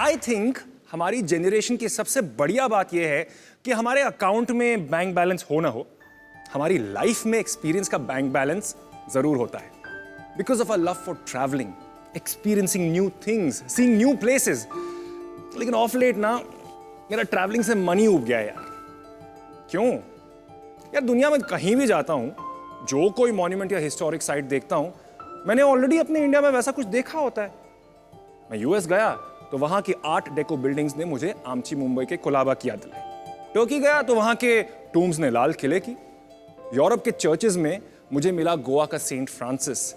I think हमारी generation की सबसे बढ़िया बात यह है कि हमारे अकाउंट में बैंक बैलेंस हो ना हो, हमारी लाइफ में एक्सपीरियंस का बैंक बैलेंस जरूर होता है। Because of a love for travelling, experiencing new things, seeing new places. लेकिन ऑफ लेट ना मेरा ट्रैवलिंग से मन ही उब गया है यार। क्यों यार? दुनिया में कहीं भी जाता हूं, जो कोई मॉन्यूमेंट या हिस्टोरिक साइट देखता हूं, मैंने ऑलरेडी अपने इंडिया में वैसा कुछ देखा होता है। मैं यूएस गया तो वहां की आर्ट डेको बिल्डिंग्स ने मुझे आमची मुंबई के कोलाबा की याद दिलाई। टर्की गया तो वहां के टूम्स ने लाल किले की। यूरोप के चर्चेज में मुझे मिला गोवा का सेंट फ्रांसिस।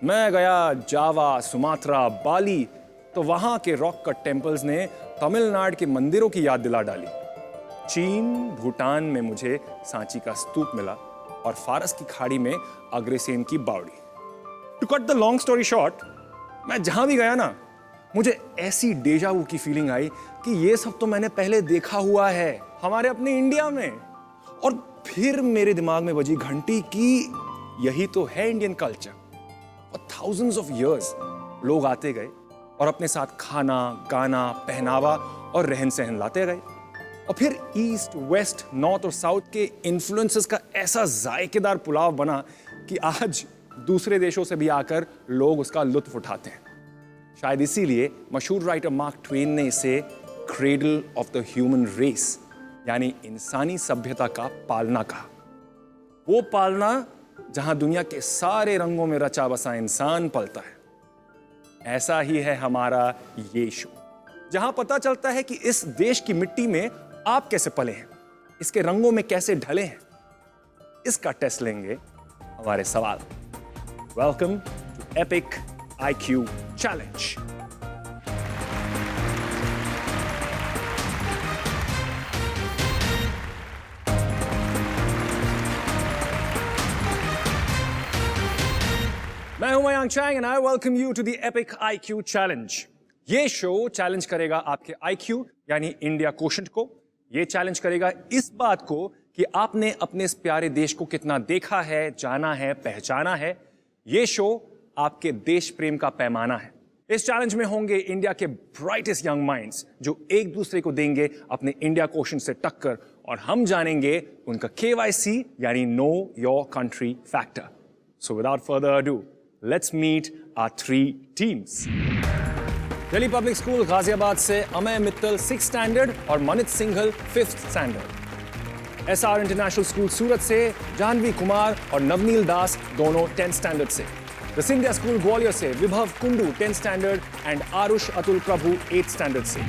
मैं गया जावा, सुमात्रा, बाली तो वहां के रॉक कट टेम्पल्स ने तमिलनाडु के मंदिरों की याद दिला डाली। चीन, भूटान में मुझे सांची का स्तूप मिला और फारस की खाड़ी में Agrasen ki Baoli. To cut the long story short, मैं जहां भी गया ना, मुझे ऐसी डेजा वू की फीलिंग आई कि ये सब तो मैंने पहले देखा हुआ है हमारे अपने इंडिया में। और फिर मेरे दिमाग में बजी घंटी कि यही तो है इंडियन कल्चर। और थाउजेंड्स ऑफ इयर्स लोग आते गए और अपने साथ खाना, गाना, पहनावा और रहन सहन लाते गए। और फिर ईस्ट, वेस्ट, नॉर्थ और साउथ के इन्फ्लुएंसेस का ऐसा जायकेदार पुलाव बना कि आज दूसरे देशों से भी आकर लोग उसका लुत्फ उठाते हैं। शायद इसीलिए मशहूर राइटर मार्क ट्वेन ने इसे cradle of the human race, यानी इंसानी सभ्यता का पालना कहा। वो पालना जहां दुनिया के सारे रंगों में रचा बसा इंसान पलता है। ऐसा ही है हमारा ये शो, जहां पता चलता है कि इस देश की मिट्टी में आप कैसे पले हैं, इसके रंगों में कैसे ढले हैं। इसका टेस्ट लेंगे हमारे सवाल। Welcome to epic IQ challenge. मैं हूं Mayank Chang and I welcome you to the epic IQ challenge. ये शो चैलेंज करेगा आपके IQ यानी इंडिया कोशेंट को। ये चैलेंज करेगा इस बात को कि आपने अपने इस प्यारे देश को कितना देखा है, जाना है, पहचाना है। ये शो आपके देश प्रेम का पैमाना है। इस चैलेंज में होंगे इंडिया के ब्राइटेस्ट यंग माइंड्स जो एक दूसरे को देंगे अपने इंडिया क्वोशंट से टक्कर, और हम जानेंगे उनका KYC यानी know your country factor. So without further ado, let's meet our 3 teams. Delhi public school Ghaziabad से अमय मित्तल 6th स्टैंडर्ड और Manit Singhal 5th standard. SR international school Surat से जाह्नवी कुमार और नवनील दास दोनों 10th स्टैंडर्ड से। द सिंधिया स्कूल ग्वालियर से Vibhav Kundu 10th standard and Aarush Atul Prabhu 8th standard से।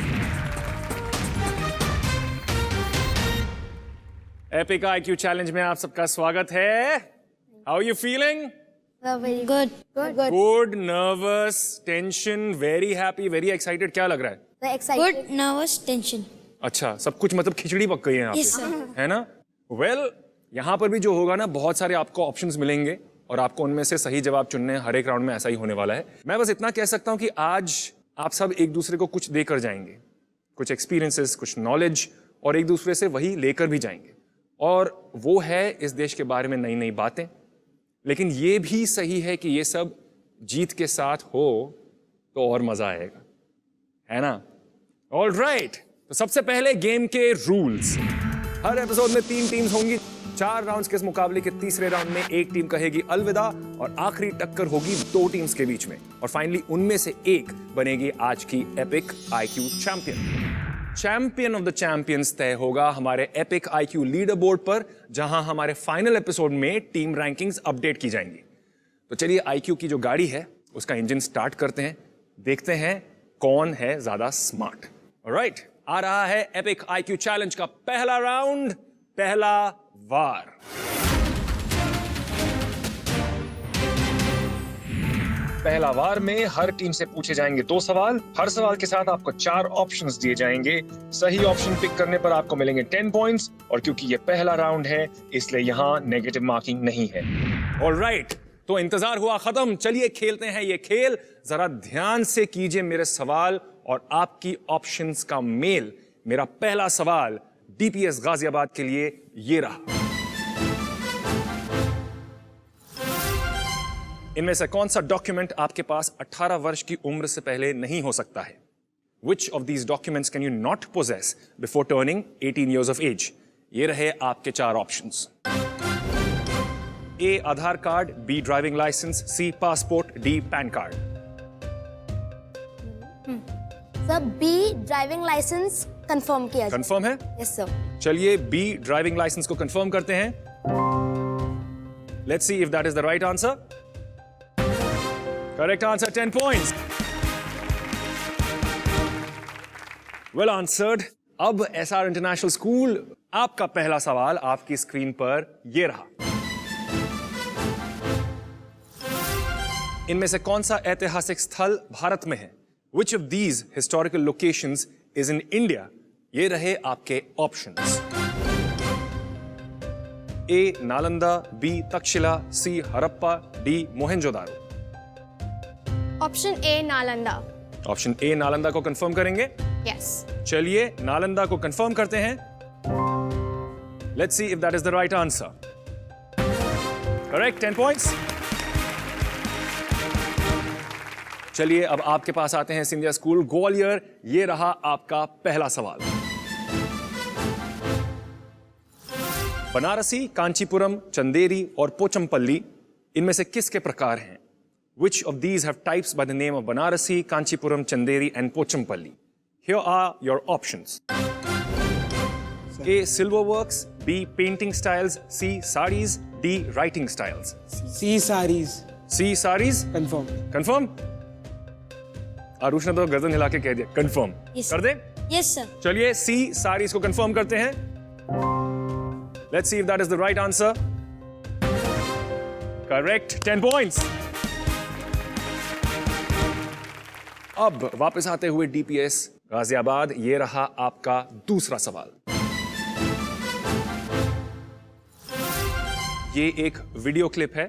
Epic IQ challenge में आप सबका स्वागत है। How are you feeling? Good. Good, nervous, tension, very happy, very excited? क्या लग रहा है? Good, nervous, tension. अच्छा, सब कुछ मतलब खिचड़ी पक गई है यहाँ Yes, पे, sir. है ना? वेल, यहाँ पर भी जो होगा ना, बहुत सारे आपको ऑप्शंस मिलेंगे और आपको उनमें से सही जवाब चुनने हैं। हर एक राउंड में ऐसा ही होने वाला है। मैं बस इतना कह सकता हूँ कि आज आप सब एक दूसरे को कुछ देकर जाएंगे, कुछ एक्सपीरियंसेस, कुछ नॉलेज, और एक दूसरे से वही लेकर भी जाएंगे। और वो है इस देश के बारे में नई नई बातें। लेकिन ये भी सही है कि ये सब जीत के साथ हो तो और मजा आएगा, है ना? ऑल राइट, तो सबसे पहले गेम के रूल्स। हर एपिसोड में 3 टीम्स होंगी। 4 राउंड्स के इस मुकाबले के तीसरे राउंड में एक टीम कहेगी अलविदा और आखिरी टक्कर होगी 2 टीम्स के बीच में, और फाइनली उनमें से एक बनेगी आज की epic IQ champion. Champion of the champions तय होगा हमारे एपिक IQ लीडर बोर्ड पर, जहां हमारे फाइनल एपिसोड में टीम रैंकिंग्स अपडेट की जाएंगी। तो चलिए IQ की जो गाड़ी है उसका इंजन स्टार्ट करते हैं, देखते हैं कौन है ज्यादा स्मार्ट। ऑलराइट, आ रहा है एपिक IQ चैलेंज का पहला राउंड, पहला वार। पहला वार में हर टीम से पूछे जाएंगे 2 सवाल। हर सवाल के साथ आपको 4 ऑप्शंस दिए जाएंगे। सही ऑप्शन पिक करने पर आपको मिलेंगे 10 पॉइंट्स, और क्योंकि ये पहला राउंड है इसलिए यहाँ नेगेटिव मार्किंग नहीं है। ऑलराइट, तो इंतजार हुआ खत्म। चलिए खेलते हैं ये खेल। जरा ध्यान से कीजिए मेरे सवाल और आपकी ऑप्शंस का मेल। मेरा पहला सवाल DPS गाजियाबाद के लिए ये रहा। इनमें से कौन सा डॉक्यूमेंट आपके पास 18 वर्ष की उम्र से पहले नहीं हो सकता है? Which of these documents can you not possess before turning 18 years of age? ये रहे आपके 4 options. A. Aadhaar card, B. Driving licence, C. Passport, D. PAN card. Sir B driving licence confirm किया जाए. कंफर्म है? Yes sir. चलिए B. Driving licence को confirm करते हैं. Let's see if that is the right answer. Correct answer, 10 points. Well answered. अब SR international school, आपका पहला सवाल आपकी स्क्रीन पर ये रहा. इनमें से कौन सा ऐतिहासिक स्थल भारत में है? Which of these historical locations is in India? ये रहे आपके options. A. Nalanda, B. Takshashila, C. Harappa, D. Mohenjodaro. Option A Nalanda. Option A Nalanda को कंफर्म करेंगे. यस. चलिए नालंदा को कंफर्म करते हैं. Let's see if that is the right answer. Correct, 10 points. चलिए अब आपके पास आते हैं सिंधिया स्कूल ग्वालियर. ये रहा आपका पहला सवाल. बनारसी, कांचीपुरम, चंदेरी और पोचमपल्ली इनमें से किसके प्रकार हैं? Which of these have types by the name of Banarasi, Kanchipuram, Chanderi and Pochampalli? Here are your options. A. Silver works, B. Painting styles, C. Saris, D. Writing styles. C sarees. C. Saris? Confirm. Confirm? Aarush ने तो गर्दन हिला के कह दिया confirm. Yes. कर दे? Yes sir. चलिए C. Saris को confirm करते हैं. Let's see if that is the right answer. Correct, 10 points. अब वापस आते हुए डीपीएस गाजियाबाद. ये रहा आपका दूसरा सवाल. ये एक वीडियो क्लिप है.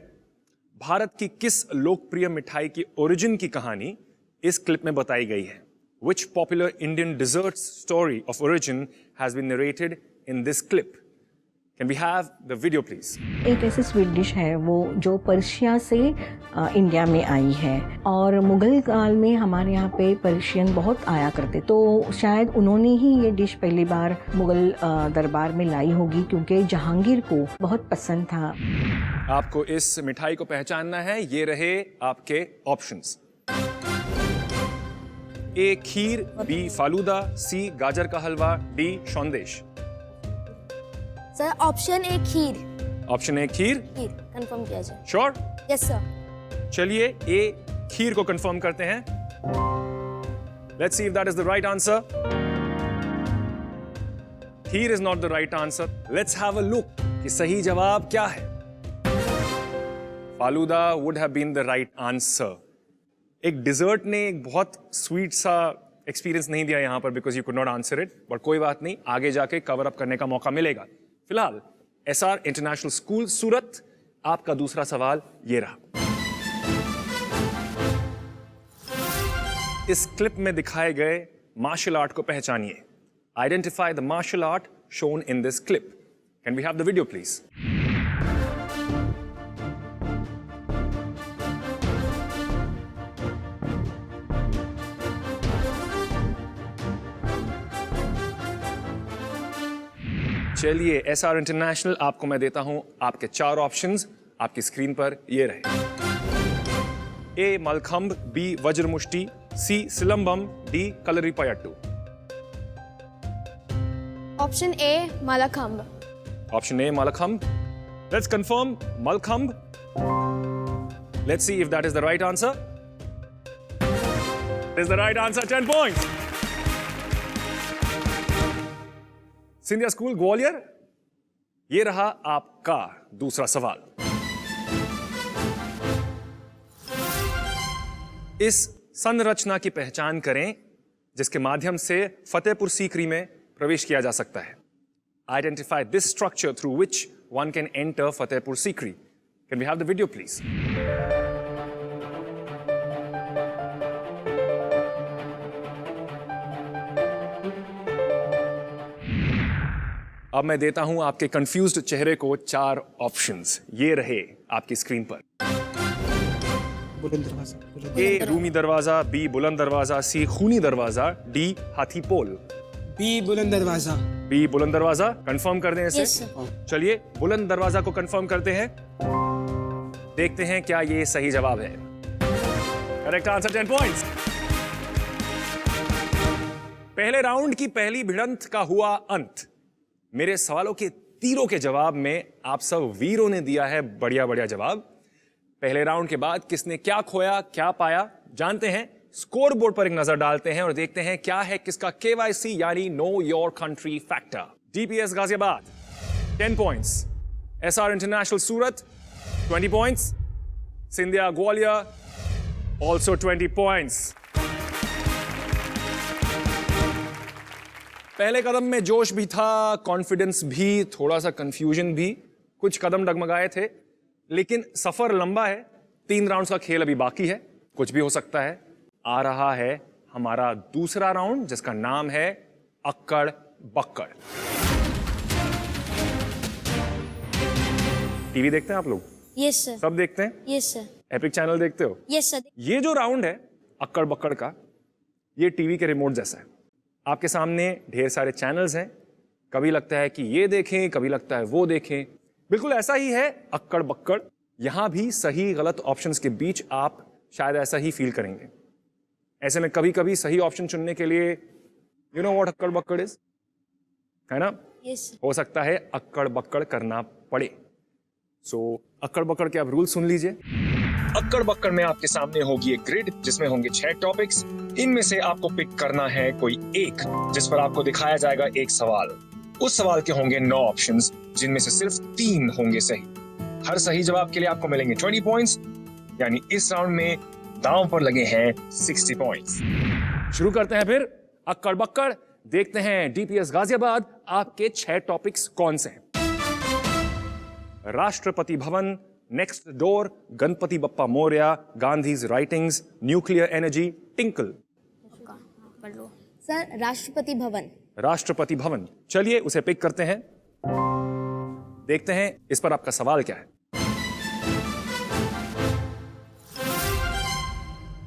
भारत की किस लोकप्रिय मिठाई की ओरिजिन की कहानी इस क्लिप में बताई गई है? Which popular Indian dessert story of origin has been narrated in this clip? Can we have the video please? एक ऐसी स्वीट डिश है वो जो पर्शिया से इंडिया में आई है और मुगल काल में हमारे यहाँ पे पर्शियन बहुत आया करते, तो शायद उन्होंने ही ये डिश पहली बार मुगल दरबार में लाई होगी क्योंकि जहांगीर को बहुत पसंद था. आपको इस मिठाई को पहचानना है. ये रहे आपके options. A. Kheer, B. Falooda, C. गाजर का halwa, D. Sandesh. Sir option A kheer. Option A kheer kheer confirm किया जाए. श्योर? Yes sir. चलिए ए खीर को कंफर्म करते हैं. Let's see if that is the right answer. Kheer is not the right answer. Let's have a look कि सही जवाब क्या है. Falooda would have been the right answer. एक डिजर्ट ने एक बहुत स्वीट सा एक्सपीरियंस नहीं दिया यहां पर because you could not answer it. But कोई बात नहीं, आगे जाके कवर अप करने का मौका मिलेगा. फिलहाल एसआर इंटरनेशनल स्कूल सूरत, आपका दूसरा सवाल ये रहा. इस क्लिप में दिखाए गए मार्शल आर्ट को पहचानिए. Identify the martial art shown in this clip. Can we have the video please? चलिए एसआर इंटरनेशनल, आपको मैं देता हूं आपके 4 ऑप्शंस. आपकी स्क्रीन पर ये रहे. A. Mallakhamb, B. Vajramushti, C. Silambam, D. Kalaripayattu. Option A Mallakhamb. Option A Mallakhamb. Let's confirm Mallakhamb. Let's see if that is the right answer. Is the right answer. 10 points. Scindia school Gwalior, ये रहा आपका दूसरा सवाल. इस संरचना की पहचान करें जिसके माध्यम से फतेहपुर सीकरी में प्रवेश किया जा सकता है. Identify this structure through which one can enter Fatehpur Sikri. Can we have the video please? अब मैं देता हूं आपके कंफ्यूज्ड चेहरे को 4 ऑप्शंस. ये रहे आपकी स्क्रीन पर. बुलंद दरवाजा। ए रूमी दरवाजा, बी बुलंद दरवाजा, सी खूनी दरवाजा, डी हाथी पोल। बी बुलंद दरवाजा। बी बुलंद दरवाजा कंफर्म कर दें इसे। Yes, sir. चलिए बुलंद दरवाजा को कंफर्म करते हैं, देखते हैं क्या ये सही जवाब है। Correct answer 10 points. पहले राउंड की पहली भिड़ंत का हुआ अंत। मेरे सवालों के तीरों के जवाब में आप सब वीरों ने दिया है बढ़िया बढ़िया जवाब। पहले राउंड के बाद किसने क्या खोया क्या पाया जानते हैं। स्कोर बोर्ड पर एक नजर डालते हैं और देखते हैं क्या है किसका KYC यानी know your country factor. DPS Ghaziabad 10 points, SR international Surat 20 points, Scindia Gwalior also 20 points. पहले कदम में जोश भी था, कॉन्फिडेंस भी, थोड़ा सा कंफ्यूजन भी, कुछ कदम डगमगाए थे, लेकिन सफर लंबा है। 3 राउंड्स का खेल अभी बाकी है, कुछ भी हो सकता है। आ रहा है हमारा दूसरा राउंड जिसका नाम है अक्कड़ बक्कड़। टीवी देखते हैं आप लोग? Yes, sir. सब देखते हैं? Yes, sir. एपिक चैनल देखते हो? Yes, sir. ये जो राउंड है अक्कड़ बक्कड़ का, ये टीवी के रिमोट जैसा है। आपके सामने ढेर सारे चैनल्स हैं, कभी लगता है कि ये देखें, कभी लगता है वो देखें। बिल्कुल ऐसा ही है अक्कड़ बक्कड़। यहां भी सही गलत ऑप्शंस के बीच आप शायद ऐसा ही फील करेंगे। ऐसे में कभी कभी सही ऑप्शन चुनने के लिए यू नो व्हाट अक्कड़ बक्कड़ इज, है ना? Yes, sir. हो सकता है अक्कड़ बक्कड़ करना पड़े। सो अक्कड़ बक्कड़ के आप रूल सुन लीजिए। अक्कड़ बक्कड़ में आपके सामने होगी एक ग्रिड जिसमें होंगे 6 टॉपिक्स। इनमें से आपको पिक करना है कोई एक जिस पर आपको दिखाया जाएगा एक सवाल। उस सवाल के होंगे 9 ऑप्शंस जिनमें से सिर्फ 3 होंगे सही। हर सही जवाब के लिए आपको मिलेंगे 20 पॉइंट्स, यानी इस राउंड में दांव पर लगे हैं 60 पॉइंट्स। शुरू करते हैं फिर अक्कड़ बक्कड़। देखते हैं DPS गाजियाबाद आपके 6 टॉपिक्स कौन से हैं। Rashtrapati Bhavan, next door, Ganpati Bappa Morya, Gandhi's writings, nuclear energy, tinkle. Sir Rashtrapati Bhavan. Rashtrapati Bhavan, चलिए उसे पिक करते हैं। देखते हैं इस पर आपका सवाल क्या है।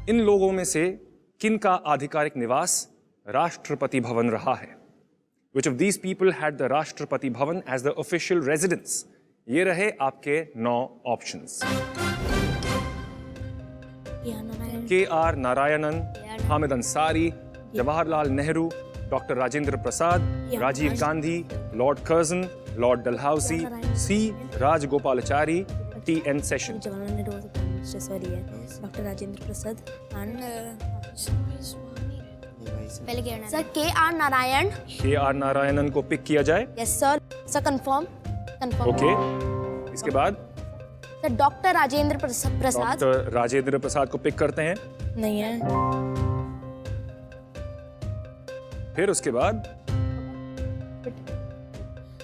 इन लोगों में से किन का आधिकारिक निवास राष्ट्रपति भवन रहा है? Which of these people had the Rashtrapati Bhavan as the official residence? ये रहे आपके 9 options. KR Narayanan, Hamid Ansari, Jawaharlal Nehru, doctor Rajendra Prasad, Rajiv Gandhi, lord Curzon, lord Dalhousie, C Rajagopalachari, TN Seshan. Doctor Rajendra Prasad and sir KR Narayan. KR Narayanan को पिक किया जाए। Yes sir. Sir confirm. Okay, इसके बाद sir doctor Rajendra Prasad. Doctor Rajendra Prasad को pick करते हैं। नहीं है। फिर उसके बाद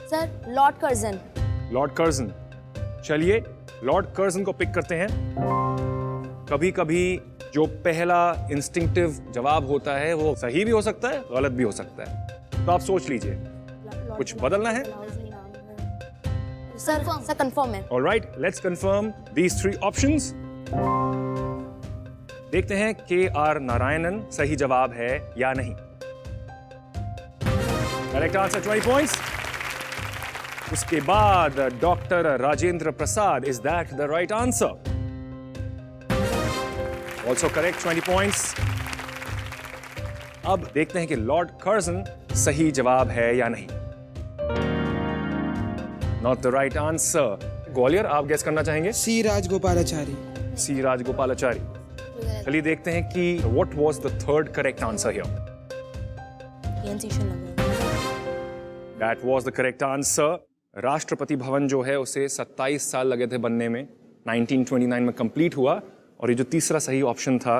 sir lord Curzon. Lord Curzon, चलिए लॉर्ड कर्जन को पिक करते हैं। कभी कभी जो पहला इंस्टिंक्टिव जवाब होता है वो सही भी हो सकता है, गलत भी हो सकता है, तो आप सोच लीजिए कुछ बदलना है। सर कंफर्म है। Alright, let's confirm these 3 options. देखते हैं KR नारायणन सही जवाब है या नहीं। Correct answer 20 points. उसके बाद doctor Rajendra Prasad, is that the right answer? Also correct, 20 points. अब देखते हैं कि लॉर्ड कर्जन सही जवाब है या नहीं। Not the right answer. Gwalior, आप गेस करना चाहेंगे? C राजगोपालाचारी। C राजगोपालाचारी। चलिए देखते हैं कि what was the third correct answer here. That was the correct answer. Rashtrapati Bhavan जो है उसे 27 साल लगे थे बनने में, 1929 में कंप्लीट हुआ। और ये जो तीसरा सही ऑप्शन था,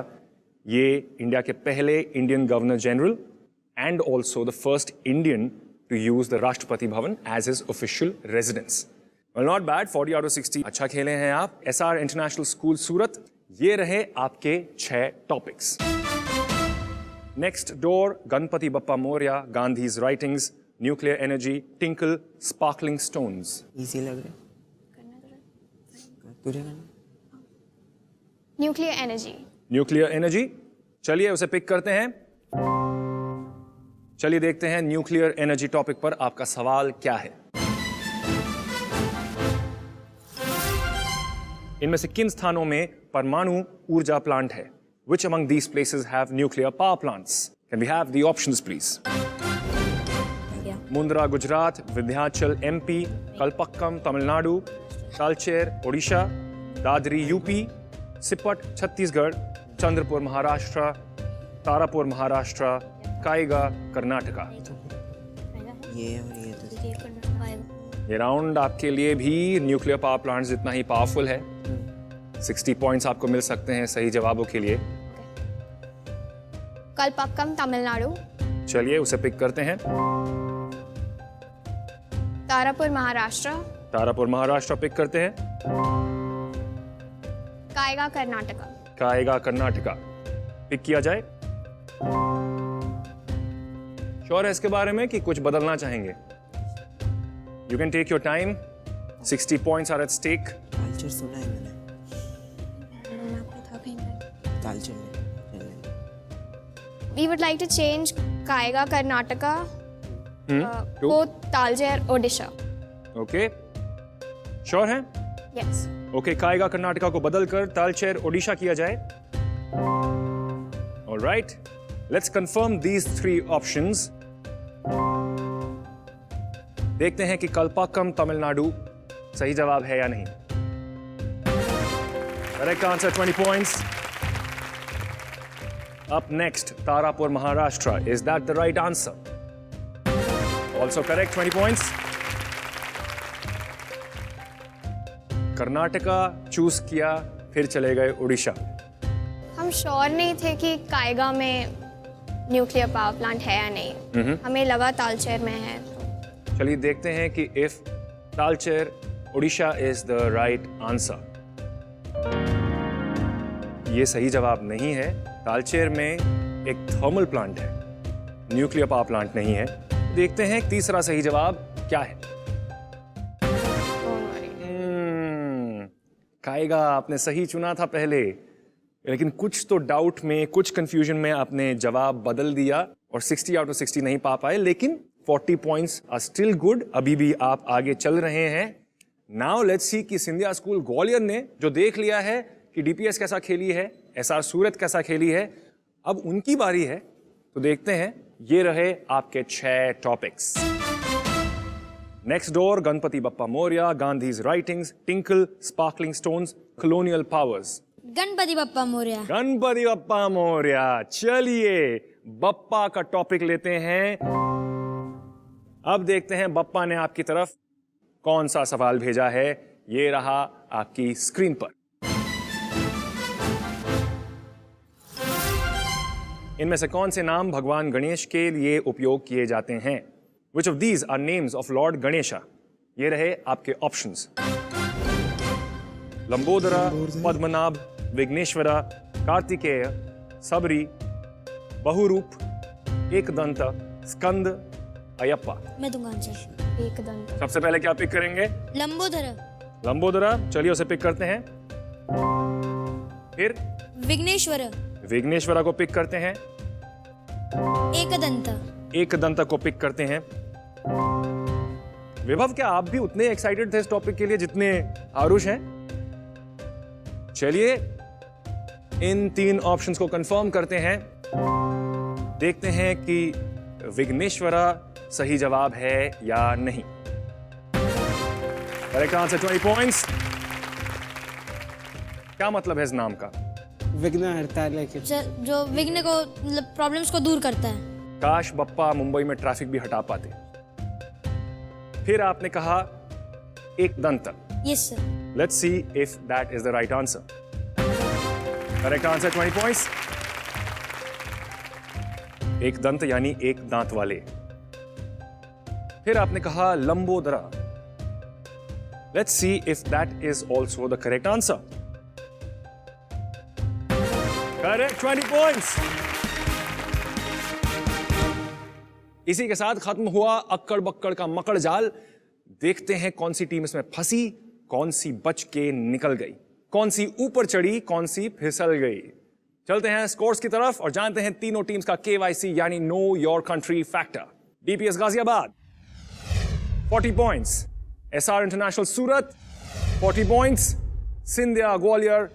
ये इंडिया के पहले Indian governor general and also the first Indian to use the Rashtrapati Bhavan as his official residence. Well, not bad, 40 out of 60। अच्छा खेले हैं आप। SR international school Surat. ये रहे आपके 6 topics. Next door, Ganpati Bappa Morya, Gandhi's writings, nuclear energy, Tinkle, sparkling stones. Easy लग रहा है। तुझे करना न्यूक्लियर एनर्जी। न्यूक्लियर एनर्जी, चलिए उसे पिक करते हैं। चलिए देखते हैं न्यूक्लियर एनर्जी टॉपिक पर आपका सवाल क्या है। इनमें से किन स्थानों में परमाणु ऊर्जा प्लांट है? Which among these places have nuclear power plants? Can we have the options, please? Mundra Gujarat, Vindhyachal MP, Kalpakkam Tamil Nadu, Talcher Odisha, Dadri UP, Sipat Chhattisgarh, Chandrapur Maharashtra, Tarapur Maharashtra, Kaiga Karnataka. ये और ये तो ये राउंड आपके लिए भी न्यूक्लियर पावर प्लांट जितना ही पावरफुल है। 60 पॉइंट्स आपको मिल सकते हैं सही जवाबों के लिए। कलपक्कम तमिलनाडु, चलिए उसे पिक करते हैं। तारापुर महाराष्ट्र, तारापुर महाराष्ट्र पिक करते हैं। कायगा कर्नाटका। कायगा कर्नाटका पिक किया जाए। श्योर है इसके बारे में कि कुछ बदलना चाहेंगे? You can take your time. 60 points are at stake. Talcher सुना है मैंने। Talcher We would like to change Kaiga Karnataka to? को तालचेर ओडिशा। ओके, श्योर है? Yes. ओके, कायगा कर्नाटका को बदलकर तालचेर ओडिशा किया जाए। Alright, let's confirm these 3 options. देखते हैं कि कलपक्कम तमिलनाडु सही जवाब है या नहीं। Correct answer, 20 points. Up next, Tarapur, Maharashtra. Is that the right answer? Also correct, 20 points. Karnataka choose किया, फिर चले गए उड़ीसा। हम श्योर नहीं थे कि कायगा में न्यूक्लियर पावर प्लांट है या नहीं। हमें लगा तालचेर में है। चलिए देखते हैं कि if Talcher Orissa is the right answer. ये सही जवाब नहीं है। तालचेर में एक थर्मल प्लांट है, न्यूक्लियर पावर प्लांट नहीं है। देखते हैं तीसरा सही जवाब क्या है। कायगा आपने सही चुना था पहले, लेकिन कुछ तो डाउट में, कुछ कंफ्यूजन में आपने जवाब बदल दिया और 60 आउट ऑफ 60 नहीं पा पाए। लेकिन 40 पॉइंट्स आर स्टिल गुड, अभी भी आप आगे चल रहे हैं। नाउ लेट्स सी कि सिंधिया स्कूल ग्वालियर ने जो देख लिया है कि डीपीएस कैसा खेली है, एसआर सूरत कैसा खेली है, अब उनकी बारी है। तो देखते हैं, ये रहे आपके 6 topics. Next door, Ganpati Bappa Morya, Gandhi's writings, Tinkle, sparkling stones, colonial powers. Ganpati Bappa Morya. Ganpati Bappa Morya. चलिए बप्पा का टॉपिक लेते हैं। अब देखते हैं बप्पा ने आपकी तरफ कौन सा सवाल भेजा है। ये रहा आपकी स्क्रीन पर। इनमें से कौन से नाम भगवान गणेश के लिए उपयोग किए जाते हैं? Which of these are names of Lord Ganesha? ये रहे आपके ऑप्शंस। लंबोदरा, पद्मनाभ, विघ्नेश्वरा, कार्तिकेय, सबरी, बहुरूप, एकदंत, स्कंद, अयप्पा। मैं दूंगा आंसर। एक दंत। सबसे पहले क्या पिक करेंगे? लंबोदर। लंबोदरा, चलिए उसे पिक करते हैं। फिर विघ्नेश्वर। विघ्नेश्वरा को पिक करते हैं। एकदंत। एकदंत को पिक करते हैं। विभव, क्या आप भी उतने एक्साइटेड थे इस टॉपिक के लिए जितने आरुष हैं? चलिए इन 3 ऑप्शंस को कंफर्म करते हैं। देखते हैं कि विघ्नेश्वरा सही जवाब है या नहीं। Correct answer, 20 points. क्या मतलब है इस नाम का? विघ्न हरता है, लेकिन जो विघ्न को मतलब प्रॉब्लम्स को दूर करता है। काश बप्पा मुंबई में ट्रैफिक भी हटा पाते। फिर आपने कहा एक दंत। Yes sir. Let's see if that is the right answer. Correct answer, 20 points. एक दंत यानी एक दांत वाले। फिर आपने कहा Lambodara. Let's see if that is also the correct answer. Correct, 20 points. इसी के साथ खत्म हुआ अक्कड़ बक्कड़ का मकड़ जाल। देखते हैं कौन सी टीम इसमें फंसी, कौन सी बच के निकल गई। कौन सी ऊपर चढ़ी, कौन सी फिसल गई। चलते हैं स्कोर्स की तरफ और जानते हैं तीनों टीम्स का KYC यानी know your country factor. DPS Ghaziabad 40 points, SR international Surat 40 points, Scindia Gwalior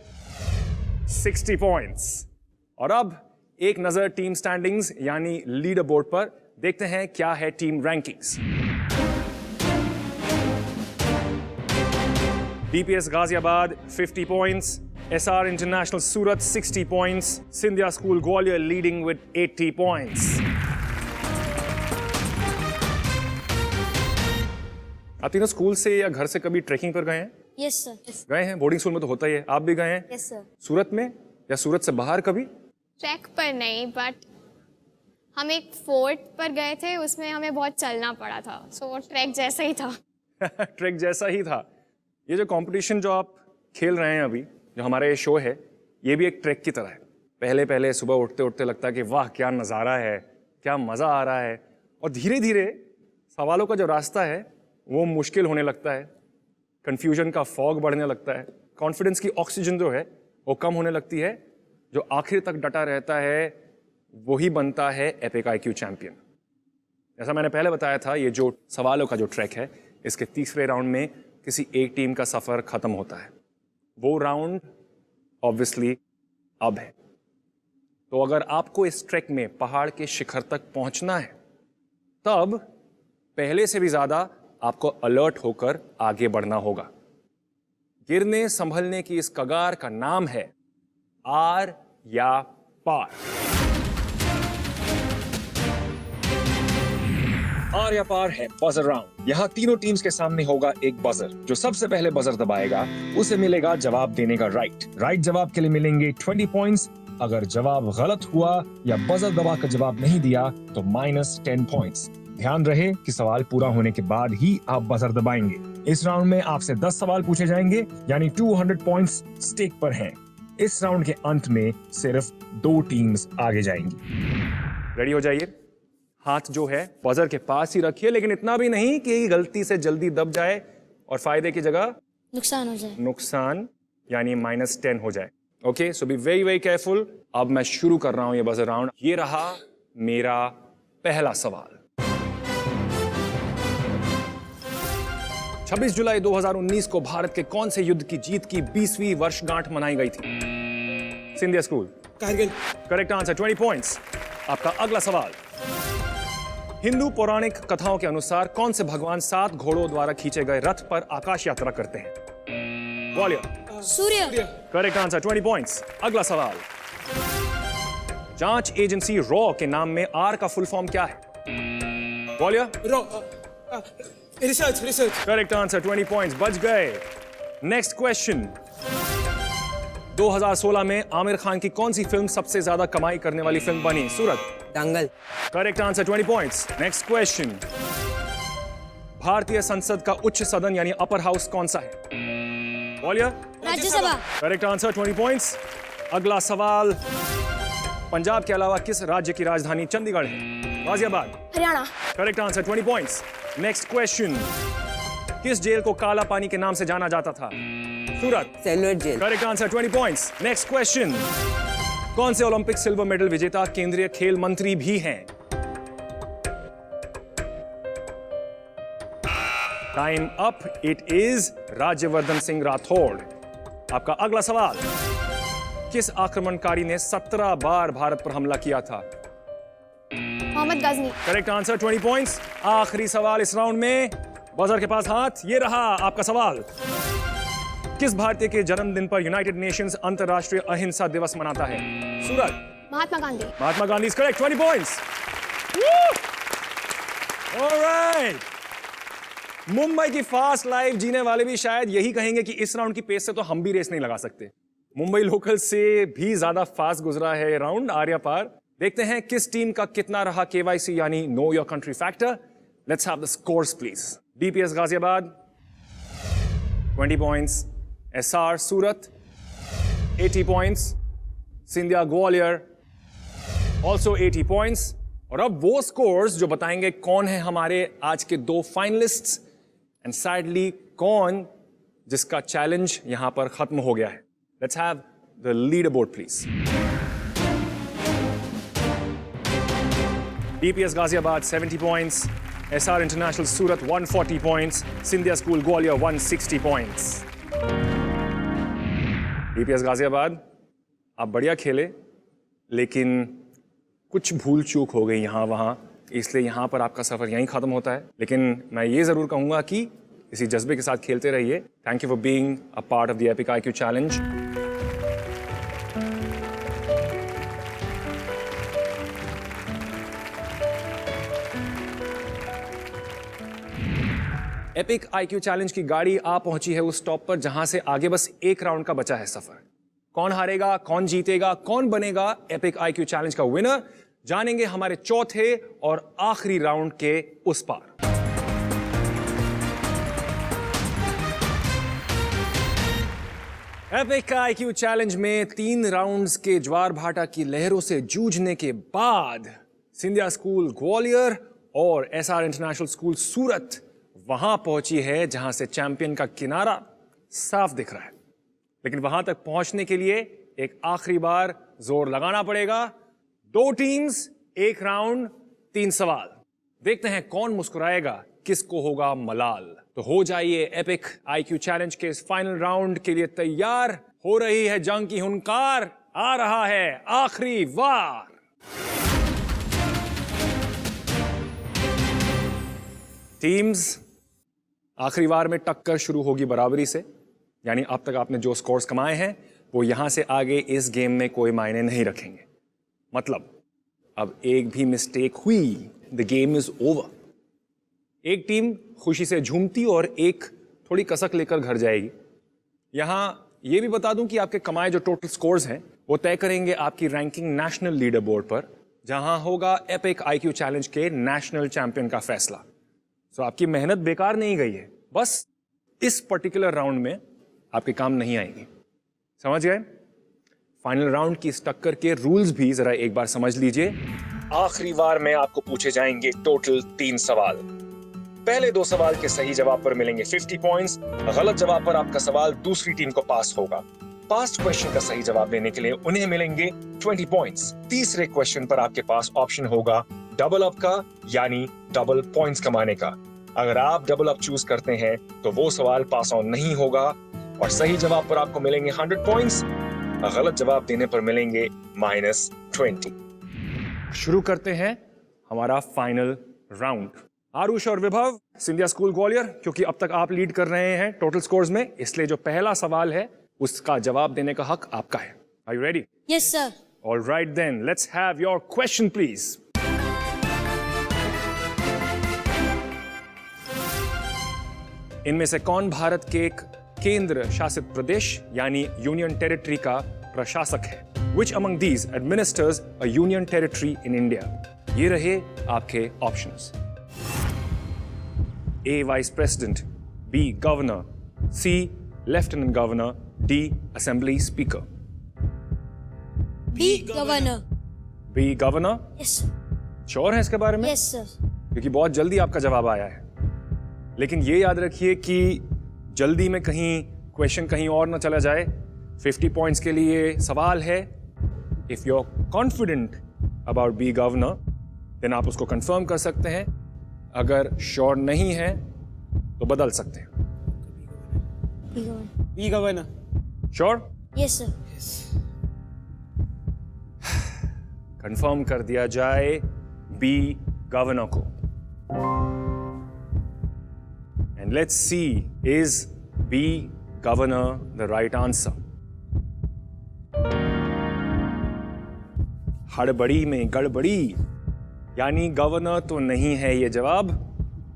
60 points. और अब एक नजर टीम स्टैंडिंग्स यानी लीडर बोर्ड पर, देखते हैं क्या है team rankings. DPS Ghaziabad 50 points, SR international Surat 60 points, Scindia school Gwalior leading with 80 points. आप तीनों स्कूल से या घर से कभी ट्रैकिंग पर गए हैं? Yes sir. गए हैं, बोर्डिंग स्कूल में तो होता ही है, आप भी गए हैं? Yes sir. सूरत में या सूरत से बाहर कभी? ट्रैक पर नहीं, बट हम एक फोर्ट पर गए थे, उसमें हमें बहुत चलना पड़ा था, सो ट्रैक जैसा ही था। ट्रैक जैसा ही था। ये जो कंपटीशन जो आप खेल रहे हैं अभी, जो हमारा ये शो है, ये भी एक ट्रैक की तरह है। पहले पहले सुबह उठते उठते लगता है कि वाह क्या नज़ारा है, क्या मज़ा आ रहा है, और धीरे धीरे सवालों का जो रास्ता है वो मुश्किल होने लगता है, कन्फ्यूजन का फॉग बढ़ने लगता है, कॉन्फिडेंस की ऑक्सीजन जो है वो कम होने लगती है। जो आखिर तक डटा रहता है वही बनता है एपिक IQ चैंपियन। जैसा मैंने पहले बताया था, ये जो सवालों का जो ट्रैक है, इसके तीसरे राउंड में किसी एक टीम का सफ़र ख़त्म होता है। वो राउंड ऑब्वियसली अब है। तो अगर आपको इस ट्रैक में पहाड़ के शिखर तक पहुंचना है, तब पहले से भी ज़्यादा आपको अलर्ट होकर आगे बढ़ना होगा। गिरने संभलने की इस कगार का नाम है आर या पार। आर या पार है बजर राउंड। यहाँ तीनों टीम्स के सामने होगा एक बजर। जो सबसे पहले बजर दबाएगा उसे मिलेगा जवाब देने का राइट जवाब के लिए मिलेंगे 20 पॉइंट्स। अगर जवाब गलत हुआ या बजर दबाकर जवाब नहीं दिया तो -10 पॉइंट्स। ध्यान रहे कि सवाल पूरा होने के बाद ही आप बजर दबाएंगे। इस राउंड में आपसे 10 सवाल पूछे जाएंगे, यानी 200 पॉइंट्स स्टेक पर हैं। इस राउंड के अंत में सिर्फ 2 टीम्स आगे जाएंगी। रेडी हो जाइए। हाथ जो है बजर के पास ही रखिए, लेकिन इतना भी नहीं कि गलती से जल्दी दब जाए और फायदे की जगह नुकसान हो जाए। नुकसान यानी -10 हो जाए। Okay, so be very very careful. अब मैं शुरू कर रहा हूं ये बजर राउंड। ये रहा मेरा पहला सवाल। 26 जुलाई 2019 को भारत के कौन से युद्ध की जीत की 20वीं वर्षगांठ मनाई गई थी? Scindia school. Kargil. Correct answer, 20 points. आपका अगला सवाल। हिंदू पौराणिक कथाओं के अनुसार कौन से भगवान 7 घोड़ों द्वारा खींचे गए रथ पर आकाश यात्रा करते हैं? Gwalior. Surya. Correct answer, 20 points. अगला सवाल। जांच एजेंसी रॉ के नाम में आर का फुल फॉर्म क्या है? Gwalior. Research. Correct answer, 20 points. बच गए। Next question. 2016 में आमिर खान की कौन सी फिल्म सबसे ज्यादा कमाई करने वाली फिल्म बनी? Surat. Dangal. Correct answer, 20 points. Next question. भारतीय संसद का उच्च सदन यानी अपर हाउस कौन सा है? Gwalior. Rajya Sabha. Correct answer, 20 points. अगला सवाल। पंजाब के अलावा किस राज्य की राजधानी चंडीगढ़ है? Ghaziabad. Haryana. Correct answer, 20 points. Next question. किस जेल को काला पानी के नाम से जाना जाता था? Surat. Cellular jail. Correct answer, 20 points. Next question. कौन से ओलंपिक सिल्वर मेडल विजेता केंद्रीय खेल मंत्री भी हैं? Time up. It is Rajyavardhan Singh Rathore. आपका अगला सवाल। किस आक्रमणकारी ने 17 बार भारत पर हमला किया था? Mohammad Ghazni. Correct answer, 20 points. आखिरी सवाल इस राउंड में। बजर के पास हाथ, ये रहा आपका सवाल। किस भारतीय के जन्मदिन पर यूनाइटेड नेशंस अंतरराष्ट्रीय अहिंसा दिवस मनाता है? Surat. Mahatma Gandhi. Mahatma Gandhi is correct, 20 points. Alright. Mumbai की फास्ट लाइफ जीने वाले भी शायद यही कहेंगे कि इस राउंड की पेस से तो हम भी रेस नहीं लगा सकते। मुंबई लोकल से भी ज्यादा फास्ट गुजरा है ये राउंड, आर्या पार। देखते हैं किस टीम का कितना रहा KYC यानी know your country factor. Let's have the scores please. DPS Ghaziabad 20 points, SR Surat 80 points, Scindia Gwalior also 80 points. और अब वो स्कोर्स जो बताएंगे कौन है हमारे आज के 2 फाइनलिस्ट्स एंड सैडली कौन जिसका चैलेंज यहां पर खत्म हो गया है। Let's have the leaderboard, please. DPS Ghaziabad 70 points, SR International Surat 140 points, Scindia School Gwalior 160 points. DPS Ghaziabad, आप बढ़िया खेले, लेकिन कुछ भूल चूक हो गई यहाँ वहाँ, इसलिए यहाँ पर आपका सफ़र यहीं ख़त्म होता है. लेकिन मैं ये ज़रूर कहूँगा कि इसी जज्बे के साथ खेलते रहिए. Thank you for being a part of the epic IQ challenge. Epic IQ challenge की गाड़ी आ पहुंची है उस स्टॉप पर जहां से आगे बस एक राउंड का बचा है सफर. कौन हारेगा, कौन जीतेगा, कौन बनेगा एपिक IQ चैलेंज का विनर, जानेंगे हमारे चौथे और आखिरी राउंड के उस पार. एपिक IQ चैलेंज में 3 राउंड्स के ज्वार भाटा की लहरों से जूझने के बाद सिंधिया स्कूल ग्वालियर और SR इंटरनेशनल स्कूल सूरत वहां पहुंची है जहां से चैंपियन का किनारा साफ दिख रहा है. लेकिन वहां तक पहुंचने के लिए एक आखिरी बार जोर लगाना पड़ेगा. 2 टीम्स, 1 राउंड, 3 सवाल. देखते हैं कौन मुस्कुराएगा, किसको होगा मलाल. तो हो जाइए एपिक IQ चैलेंज के इस फाइनल राउंड के लिए तैयार. हो रही है जंग की हुंकार, आ रहा है आखिरी वार. टीम्स, आखिरी वार में टक्कर शुरू होगी बराबरी से. यानी अब तक आपने जो स्कोर्स कमाए हैं वो यहां से आगे इस गेम में कोई मायने नहीं रखेंगे. मतलब अब एक भी मिस्टेक हुई, द गेम इज ओवर. एक टीम खुशी से झूमती और एक थोड़ी कसक लेकर घर जाएगी. यहां ये भी बता दूं कि आपके कमाए जो टोटल स्कोर्स हैं वो तय करेंगे आपकी रैंकिंग नेशनल लीडर बोर्ड पर, जहां होगा एपिक IQ चैलेंज के नेशनल चैंपियन का फैसला. तो आपकी मेहनत बेकार नहीं गई है, बस इस पर्टिकुलर राउंड में आपके काम नहीं आएंगे. समझ गए? फाइनल राउंड की इस टक्कर के रूल्स भी जरा एक बार समझ लीजिए. आखिरी बार में आपको पूछे जाएंगे टोटल 3 सवाल. पहले 2 सवाल के सही जवाब पर मिलेंगे 50 पॉइंट्स. गलत जवाब पर आपका सवाल दूसरी टीम को पास होगा. पास्ट क्वेश्चन का सही जवाब देने के लिए उन्हें मिलेंगे 20 पॉइंट्स. तीसरे क्वेश्चन पर आपके पास ऑप्शन होगा डबल अप का, यानी डबल पॉइंट्स कमाने का. अगर आप डबल अप चूज करते हैं तो वो सवाल पास ऑन नहीं होगा और सही जवाब पर आपको मिलेंगे 100 पॉइंट्स. गलत जवाब देने पर मिलेंगे -20. शुरू करते हैं हमारा फाइनल राउंड. आरुष और विभव, सिंधिया स्कूल ग्वालियर, क्योंकि अब तक आप लीड कर रहे हैं टोटल स्कोर्स में, इसलिए जो पहला सवाल है उसका जवाब देने का हक आपका है. Are you ready? Yes, sir. All right then, let's have your question please. इनमें से कौन भारत के एक केंद्र शासित प्रदेश यानी यूनियन टेरिटरी का प्रशासक है? Which among these administers a union territory in India? ये रहे आपके options. A Vice President, B Governor, C Lieutenant Governor, D Assembly Speaker. B, Governor. B Governor? Yes. Sure है इसके बारे में? Yes, sir. क्योंकि बहुत जल्दी आपका जवाब आया है. लेकिन ये याद रखिए कि जल्दी में कहीं क्वेश्चन कहीं और ना चला जाए. 50 पॉइंट्स के लिए सवाल है. If you are confident about B governor then आप उसको कंफर्म कर सकते हैं. अगर श्योर नहीं है तो बदल सकते हैं. B, Governor. B governor. Sure? Yes, sir. Confirm कर दिया जाए बी गवर्नर को. And let's see, is B governor the right answer? हड़बड़ी में गड़बड़ी, यानी गवर्नर तो नहीं है ये जवाब.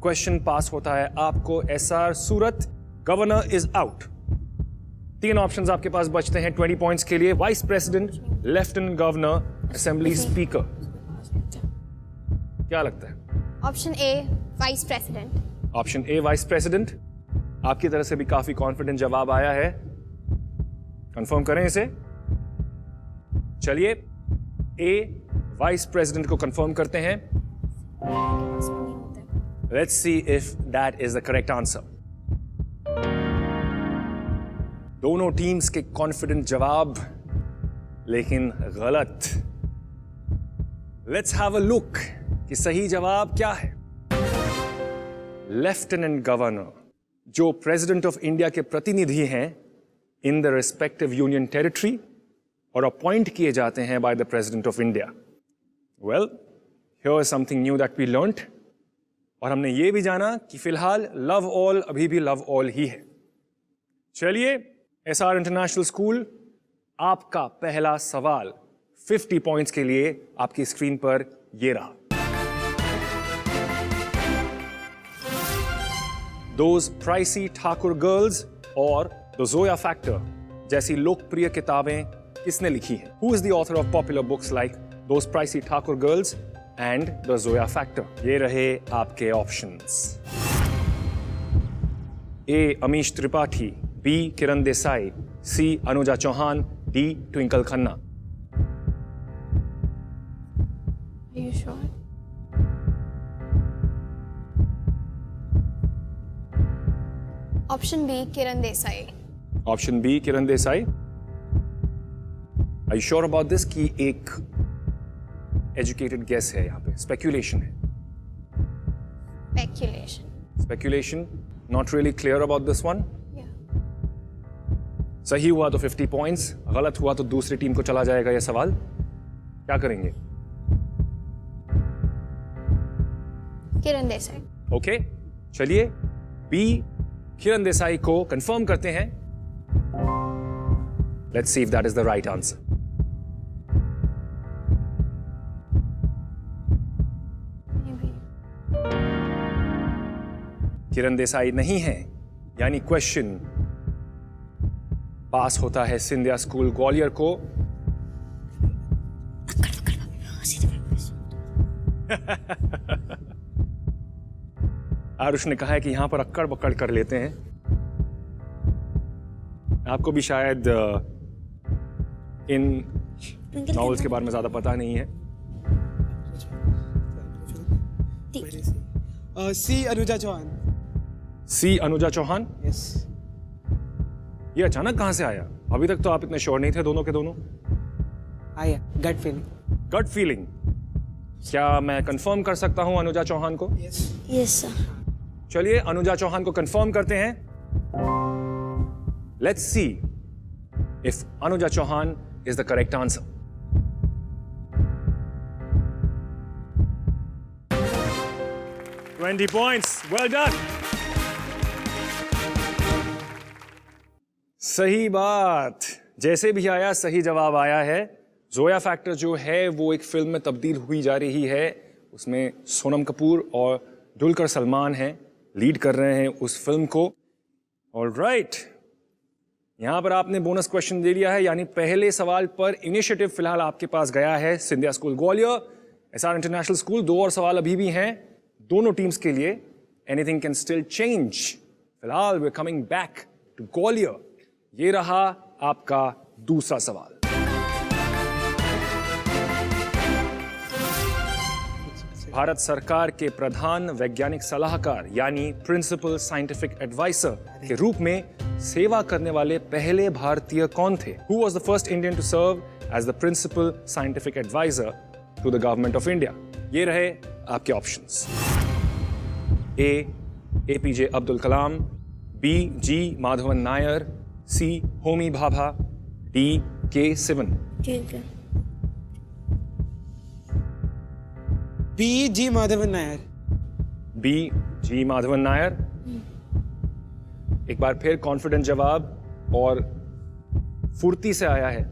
क्वेश्चन पास होता है आपको SR Surat. Governor is out. 3 options आपके पास बचते हैं 20 पॉइंट्स के लिए. Vice president, lieutenant governor, assembly speaker. क्या लगता है? Option A, vice president. Option A vice president. आपकी तरफ से भी काफी कॉन्फिडेंट जवाब आया है. कंफर्म करें इसे. चलिए A वाइस प्रेसिडेंट को कंफर्म करते हैं. Let's see if that is the correct answer. दोनों टीम्स के कॉन्फिडेंट जवाब, लेकिन गलत। लेट्स हैव अ लुक कि सही जवाब क्या है। लेफ्टिनेंट गवर्नर, जो प्रेसिडेंट ऑफ इंडिया के प्रतिनिधि हैं in the respective union territory और अपॉइंट किए जाते हैं by the president of India. Well, here is something new that we learned. और हमने ये भी जाना कि फिलहाल लव ऑल अभी भी लव ऑल ही है। चलिए, एसआर इंटरनेशनल स्कूल, आपका पहला सवाल 50 पॉइंट्स के लिए आपकी स्क्रीन पर ये रहा। Those Pricey ठाकुर गर्ल्स और The Zoya Factor जैसी लोकप्रिय किताबें किसने लिखी हैं? Who is the author of popular books like Those Pricey Thakur girls and The Zoya Factor? ये रहे आपके options. A. Amish Tripathi, B. Kiran Desai, C. Anuja Chauhan, D. Twinkle Khanna. Are you sure? Option B Kiran Desai. Option B Kiran Desai. Are you sure about this कि एक educated guess है यहाँ पे, speculation है? Speculation. Speculation, not really clear about this one. Yeah. सही हुआ तो 50 पॉइंट्स, गलत हुआ तो दूसरी टीम को चला जाएगा यह सवाल। क्या करेंगे? किरण देसाई। ओके, चलिए बी किरण देसाई को कंफर्म करते हैं। Let's see if that is the right answer. Maybe. Kiran Desai नहीं है, यानी क्वेश्चन पास होता है सिंधिया स्कूल ग्वालियर को। आरुष ने कहा है कि यहां पर अक्कड़ बक्कड़ कर लेते हैं। आपको भी शायद इन नॉवेल्स के बारे में ज्यादा पता नहीं है। सी अनुजा चौहान। सी अनुजा चौहान। यस। ये अचानक कहां से आया? अभी तक तो आप इतने श्योर नहीं थे दोनों के दोनों। आया गट फीलिंग। गट फीलिंग, क्या मैं कंफर्म कर सकता हूं अनुजा चौहान को? Yes, sir. चलिए अनुजा चौहान को कंफर्म करते हैं। Let's see if Anuja Chauhan is the correct answer. $20 points. Well done. सही बात, जैसे भी आया सही जवाब आया है। जोया फैक्टर जो है वो एक फिल्म में तब्दील हुई जा रही है। उसमें सोनम कपूर और दुलकर सलमान हैं, लीड कर रहे हैं उस फिल्म को। ऑलराइट, यहां पर आपने बोनस क्वेश्चन दे लिया है, यानी पहले सवाल पर इनिशिएटिव फिलहाल आपके पास गया है Scindia school Gwalior. SR International school, 2 और सवाल अभी भी हैं दोनों टीम्स के लिए। Anything can still change. फिलहाल we are coming back to Gwalior. ये रहा आपका दूसरा सवाल। भारत सरकार के प्रधान वैज्ञानिक सलाहकार यानी प्रिंसिपल साइंटिफिक एडवाइजर के रूप में सेवा करने वाले पहले भारतीय कौन थे? Who was the first Indian to serve as the principal scientific advisor to the government of India? ये रहे आपके options. A. APJ Abdul Kalam, B. G. Madhavan Nair, C. Homi Bhabha, D. K. Sivan. ठीक है। बी जी माधवन नायर। B. G. माधवन नायर। एक बार फिर कॉन्फिडेंट जवाब और फुर्ती से आया है।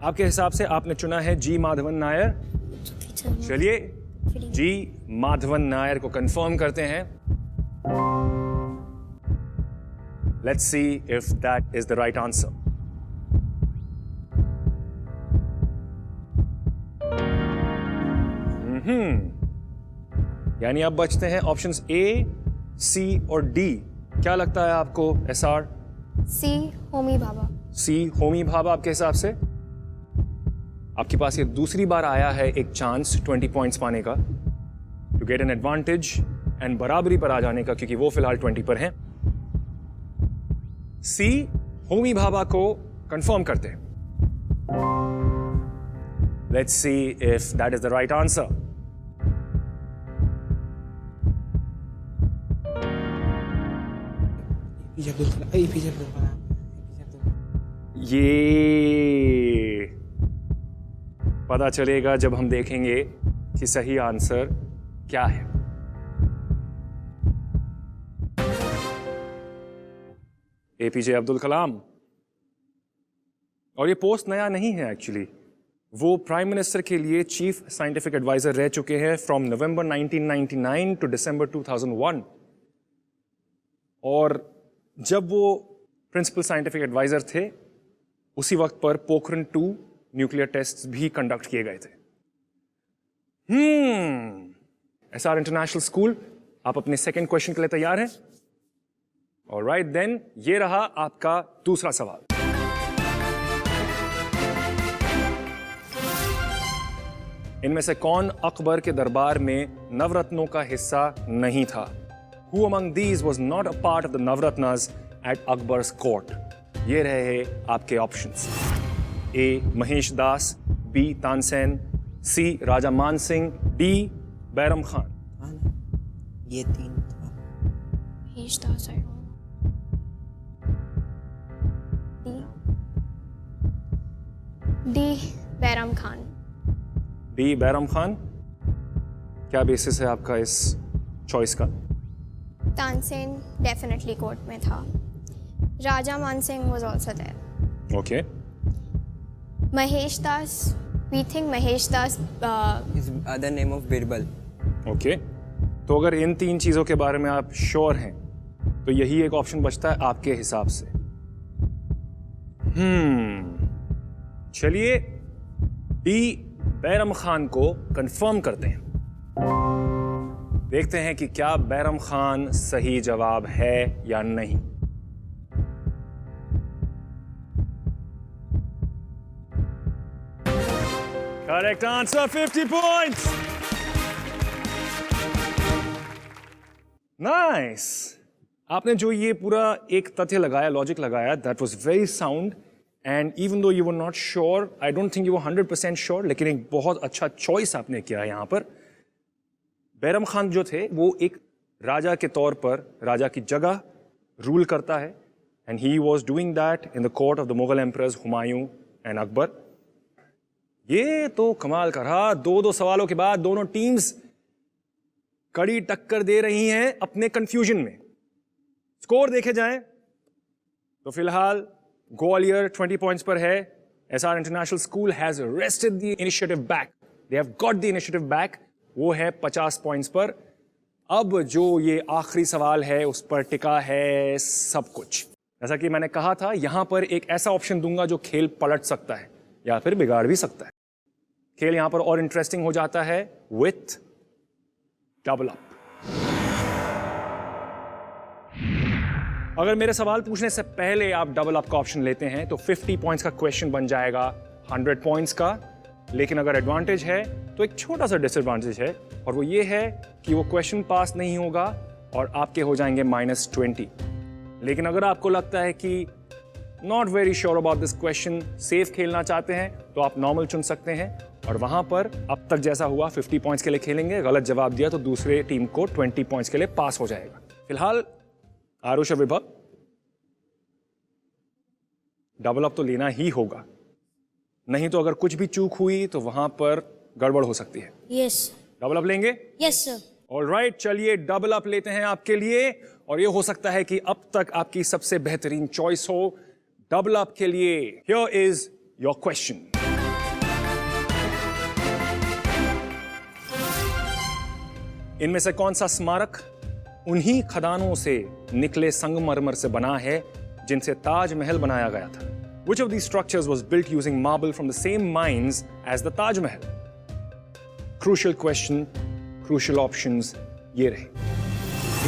आपके हिसाब से आपने चुना है जी माधवन नायर। चलिए जी माधवन नायर को कंफर्म करते हैं। Let's see if that is the right answer. यानी अब बचते हैं ऑप्शंस ए, सी और डी। क्या लगता है आपको एसआर? सी होमी भाभा। सी होमी भाभा आपके हिसाब से? आपके पास ये दूसरी बार आया है एक चांस 20 पॉइंट्स पाने का, to get an advantage and बराबरी पर आ जाने का, क्योंकि वो फिलहाल 20 पर हैं। सी होमी भाभा को कंफर्म करते हैं। Let's see if that is the right answer. APJ Abdul Kalam. ये पता चलेगा जब हम देखेंगे कि सही आंसर क्या है। APJ अब्दुल कलाम। और ये पोस्ट नया नहीं है एक्चुअली। वो प्राइम मिनिस्टर के लिए चीफ साइंटिफिक एडवाइजर रह चुके हैं फ्रॉम नवंबर 1999 टू दिसंबर 2001। और जब वो प्रिंसिपल साइंटिफिक एडवाइजर थे उसी वक्त पर पोखरण 2 न्यूक्लियर टेस्ट्स भी कंडक्ट किए गए थे। SR इंटरनेशनल स्कूल, आप अपने सेकंड क्वेश्चन के लिए तैयार हैं? ऑलराइट देन, ये रहा आपका दूसरा सवाल। इनमें से कौन अकबर के दरबार में नवरत्नों का हिस्सा नहीं था? Who among these was not a part of the Navratnas at Akbar's court? ये रहे आपके options. A. Mahesh Das, B. Tansen, C. राजा मान सिंह, D. बैरम खान। ये 3 था। महेश दास, I don't know. D. Bairam Khan. D. Bairam Khan. क्या बेसिस है आपका इस चॉइस का? तानसेन डेफिनेटली कोर्ट में था। Raja Mansingh was also there. Okay. Mahesh Das, we think Mahesh Das His other name of Birbal. Okay. तो अगर इन 3 चीजों के बारे में आप श्योर हैं तो यही एक ऑप्शन बचता है आपके हिसाब से। चलिए डी बैरम खान को कंफर्म करते हैं। देखते हैं कि क्या बैरम खान सही जवाब है या नहीं। Correct answer, 50 points. नाइस। आपने जो ये पूरा एक तथ्य लगाया, लॉजिक लगाया, that was very sound. And even though you were not sure, I don't think you were 100% sure, लेकिन एक बहुत अच्छा चॉइस आपने किया यहां पर। बैरम खान जो थे वो एक राजा के तौर पर राजा की जगह रूल करता है, and he was doing that in the court of the Mughal emperors Humayun and Akbar. ये तो कमाल का रहा। 2-2 सवालों के बाद दोनों टीम्स कड़ी टक्कर दे रही हैं अपने कंफ्यूजन में। स्कोर देखे जाएं तो फिलहाल ग्वालियर 20 पॉइंट्स पर है। SR international school has rested the initiative back, they have got the initiative back, वो है 50 पॉइंट्स पर। अब जो ये आखिरी सवाल है उस पर टिका है सब कुछ। जैसा कि मैंने कहा था, यहां पर एक ऐसा ऑप्शन दूंगा जो खेल पलट सकता है या फिर बिगाड़ भी सकता है। खेल यहां पर और इंटरेस्टिंग हो जाता है विथ डबल अप। अगर मेरे सवाल पूछने से पहले आप डबल अप का ऑप्शन लेते हैं तो 50 पॉइंट्स का क्वेश्चन बन जाएगा 100 पॉइंट्स का। लेकिन अगर एडवांटेज है तो एक छोटा सा डिसएडवांटेज है, और वो ये है कि वो क्वेश्चन पास नहीं होगा और आपके हो जाएंगे -20। लेकिन अगर आपको लगता है कि not very sure about this question, safe खेलना चाहते हैं, तो आप नॉर्मल चुन सकते हैं। और वहां पर अब तक जैसा हुआ 50 पॉइंट्स के लिए खेलेंगे, गलत जवाब दिया तो दूसरे टीम को 20 पॉइंट्स के लिए पास हो जाएगा। फिलहाल आरुष और विभव, डबल अप तो लेना ही होगा, नहीं तो अगर कुछ भी चूक हुई तो वहां पर गड़बड़ हो सकती है। Yes. डबल अप लेंगे? Yes, sir. ऑलराइट, चलिए डबल अप लेते हैं आपके लिए, और ये हो सकता है कि अब तक आपकी सबसे बेहतरीन चॉइस हो। डबल अप के लिए हियर इज योर क्वेश्चन। इनमें से कौन सा स्मारक उन्हीं खदानों से निकले संगमरमर से बना है जिनसे ताजमहल बनाया गया था? Which of these structures was built using marble from the same mines as the Taj Mahal? Crucial question, crucial options ये रहे।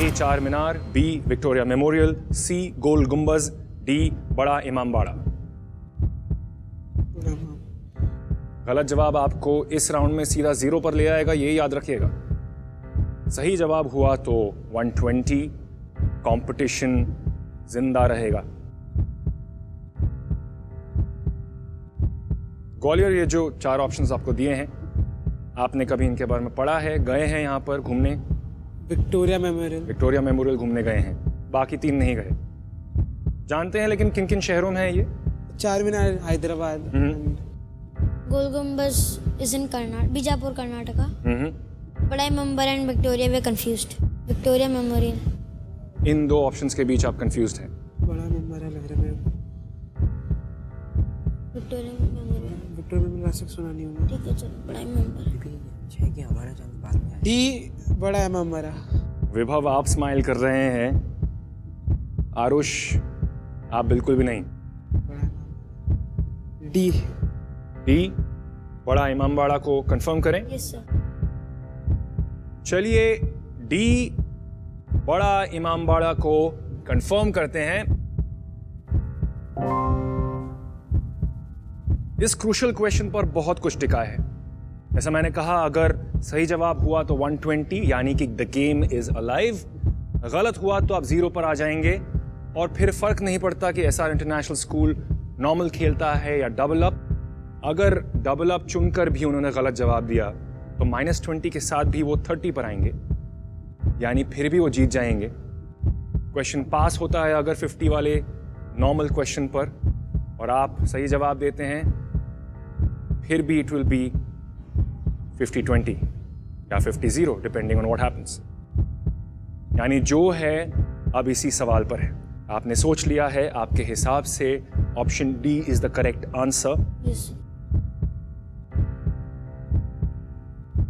A. चार मीनार, B. Victoria memorial, C. गोल गुंबज, D. बड़ा इमामबाड़ा। गलत जवाब आपको इस राउंड में सीधा 0 पर ले आएगा, ये याद रखिएगा। सही जवाब हुआ तो 120, कंपटीशन जिंदा रहेगा। ग्वालियर, ये जो 4 ऑप्शंस आपको दिए हैं, आपने कभी इनके बारे में पढ़ा है, गए हैं यहाँ पर घूमने? विक्टोरिया मेमोरियल, विक्टोरिया मेमोरियल घूमने गए हैं, बाकी 3 नहीं गए। जानते हैं लेकिन किन किन शहरों में है ये? चार मीनार Hyderabad, Gold Gumbaz is in Bijapur, Karnataka. But I remember and Victoria were confused. Victoria Memorial. In 2 options के बीच आप कंफ्यूज्ड हैं। बड़ा मेमोरियल लग रहा है मेरे को। Victoria Memorial. विक्टोरिया मेमोरियल आज तक सुना नहीं हूँ। ठीक है चलो, बड़ा मेमोरियल। है कि हमारा चांस बाद में आए। डी बड़ा है हमारा। विभव, आप स्माइल कर रहे हैं। आरुष, आप बिल्कुल भी नहीं। डी डी, बड़ा इमामबाड़ा को कंफर्म करें। Yes sir. चलिए, डी बड़ा इमामबाड़ा को कंफर्म करते हैं। इस क्रूशल क्वेश्चन पर बहुत कुछ टिका है। जैसा मैंने कहा, अगर सही जवाब हुआ तो 120, यानी कि द गेम इज अलाइव। गलत हुआ तो आप 0 पर आ जाएंगे और फिर फर्क नहीं पड़ता कि एसआर इंटरनेशनल स्कूल नॉर्मल खेलता है या डबल अप। अगर डबल अप चुनकर भी उन्होंने गलत जवाब दिया तो -20 के साथ भी वो 30 पर आएंगे, यानी फिर भी वो जीत जाएंगे। क्वेश्चन पास होता है अगर 50 वाले नॉर्मल क्वेश्चन पर और आप सही जवाब देते हैं, फिर भी इट विल बी 50-20 या 50-0 डिपेंडिंग ऑन व्हाट हैपेंस। यानी जो है अब इसी सवाल पर है। आपने सोच लिया है, आपके हिसाब से option D is the correct answer. Yes sir.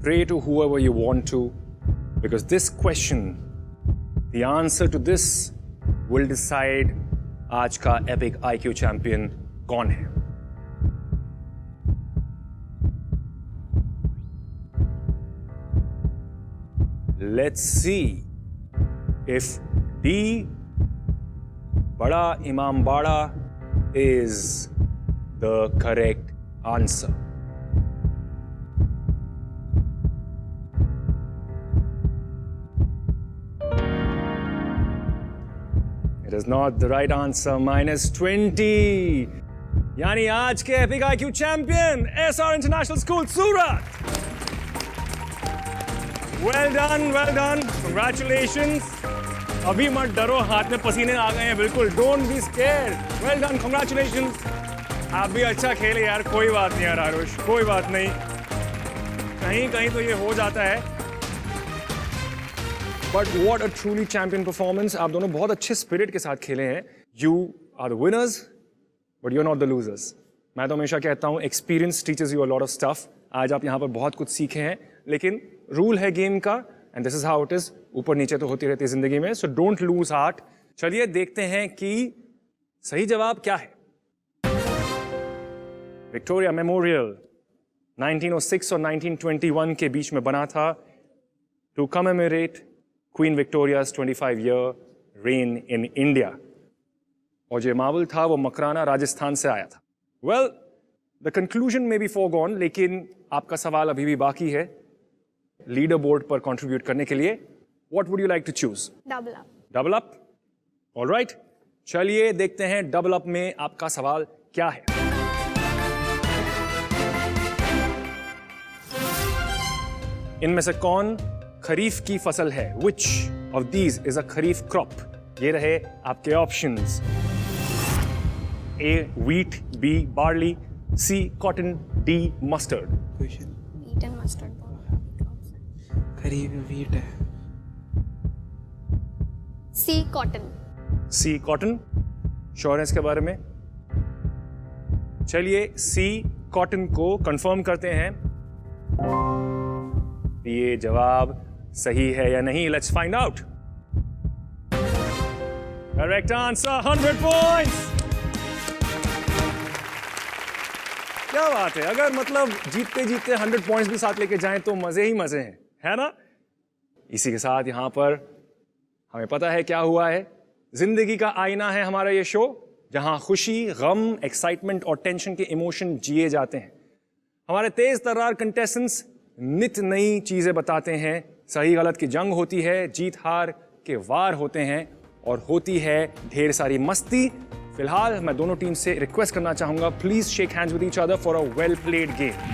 Pray to whoever you want to, because this question, the answer to this will decide आज का epic IQ champion कौन है। Let's see if D, बड़ा Imambara, is the correct answer. It is not the right answer. -20. यानी आज के epic IQ champion SR International school Surat. Well done, well done. Congratulations. अभी मत डरो, हाथ में पसीने आ गए हैं बिल्कुल। Don't be scared. Well done, congratulations. आप भी अच्छा खेले यार, कोई बात नहीं यार आरुष, कोई बात नहीं। कहीं कहीं तो ये हो जाता है। But what a truly champion performance. आप दोनों बहुत अच्छे स्पिरिट के साथ खेले हैं। You are the winners, but you're not the losers. मैं तो हमेशा कहता हूँ, experience teaches you a lot of stuff. आज आप यहाँ पर बहुत कुछ सीखे हैं, लेकिन रूल है गेम का, and this is how it is. ऊपर नीचे तो होती रहती है जिंदगी में, so don't lose heart. चलिए देखते हैं कि सही जवाब क्या है। विक्टोरिया मेमोरियल 1906 और 1921 के बीच में बना था to commemorate Queen Victoria's 25-year reign in India. और जो मावल था वो मकराना राजस्थान से आया था। Well, the conclusion may be foregone, लेकिन आपका सवाल अभी भी बाकी है लीडर बोर्ड पर कंट्रीब्यूट करने के लिए। What would you like to choose? Double up. Double up? All right, चलिए देखते हैं डबल अप में आपका सवाल क्या है। इनमें से कौन खरीफ की फसल है? Which of these is a kharif crop? ये रहे आपके options. A wheat, B barley, C cotton, D mustard. Question Wheat and mustard crops. Kharif wheat है। C cotton. C cotton, sure है इसके बारे में? चलिए C cotton को कंफर्म करते हैं। ये जवाब सही है या नहीं? Let's find out. Correct answer, 100 points. क्या बात है, अगर मतलब जीतते जीतते 100 पॉइंट्स भी साथ लेके जाएं तो मजे ही मजे हैं, है ना? इसी के साथ यहां पर हमें पता है क्या हुआ है। जिंदगी का आईना है हमारा ये शो, जहां खुशी, गम, एक्साइटमेंट और टेंशन के इमोशन जिए जाते हैं। हमारे तेज तर्रार कंटेस्टेंट्स नित नई चीजें बताते हैं। सही गलत की जंग होती है, जीत हार के वार होते हैं और होती है ढेर सारी मस्ती, फिलहाल मैं दोनों टीम से रिक्वेस्ट करना चाहूंगा, please shake hands with each other for a well played game.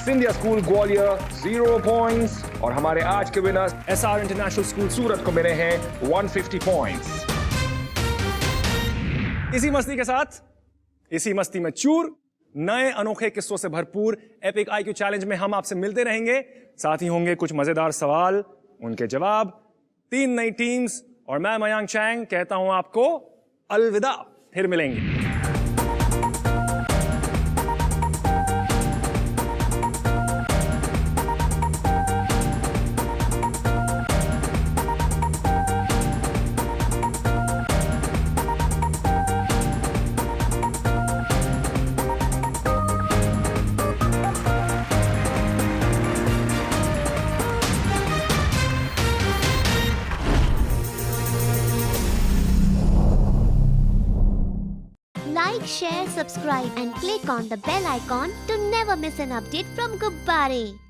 Scindia school Gwalior 0 points और हमारे आज के विनर्स एसआर इंटरनेशनल स्कूल सूरत को मिले हैं 150 पॉइंट्स। इसी मस्ती के साथ, इसी मस्ती में चूर, नए अनोखे किस्सों से भरपूर एपिक आईक्यू चैलेंज में हम आपसे मिलते रहेंगे। साथ ही होंगे कुछ मजेदार सवाल, उनके जवाब, 3 नई टीम्स और मैं मयांक चैंग कहता हूं आपको अलविदा। फिर मिलेंगे। Like, share, subscribe and click on the bell icon to never miss an update from Gubbare.